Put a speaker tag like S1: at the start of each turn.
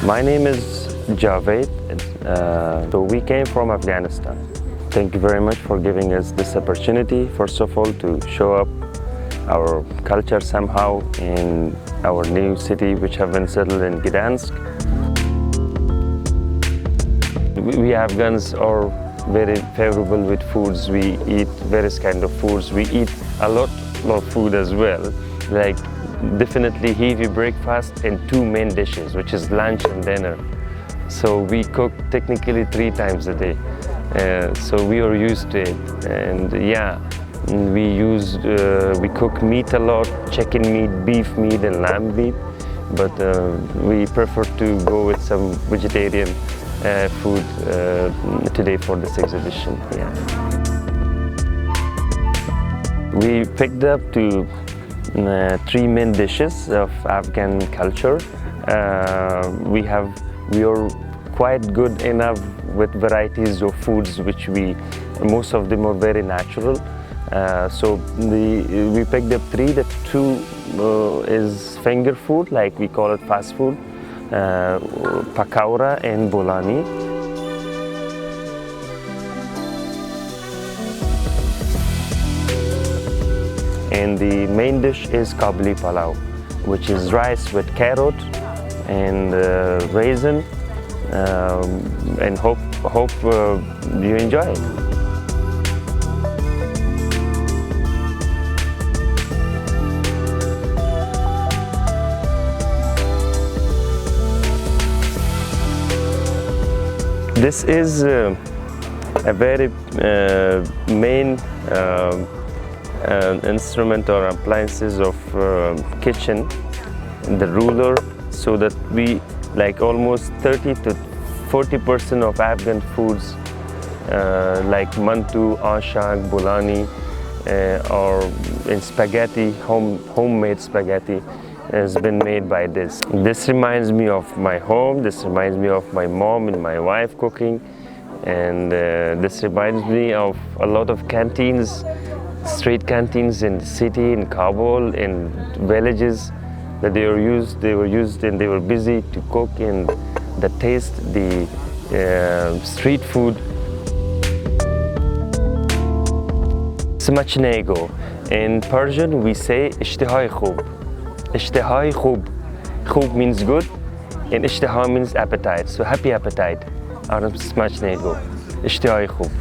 S1: My name is Javid. So we came from Afghanistan. Thank you very much for giving us this opportunity, first of all, to show up our culture somehow in our new city, which have been settled in Gdańsk. We Afghans are very favorable with foods. We eat various kind of foods. We eat a lot of food as well, like definitely heavy breakfast and two main dishes, which is lunch and dinner. So we cook technically 3 times a day. So we are used to it, and yeah, we cook meat a lot, chicken meat, beef meat and lamb meat, but we prefer to go with some vegetarian food today for this exhibition. Yeah. We picked up to 3 main dishes of Afghan culture. We are quite good enough with varieties of foods, which most of them are very natural. So we picked up 3. The 2 is finger food, like we call it fast food, Pakawra and Bolani. And the main dish is Qabeli Palaw, which is rice with carrot and raisin, and hope you enjoy it. This is a very main instrument or appliances of kitchen, the ruler, so that we like almost 30 to 40% of Afghan foods like mantu, ashak, bolani, or in spaghetti, homemade spaghetti has been made by this. This reminds me of my home, this reminds me of my mom and my wife cooking, and this reminds me of a lot of canteens, street canteens in the city, in Kabul, in villages, that they were used and they were busy to cook, and the taste, the street food. Smachnego. In Persian we say ishtihai khub. Ishtihai khub. Khub means good, and ishtiha means appetite. So happy appetite. Smachnego. Ishtihai khub.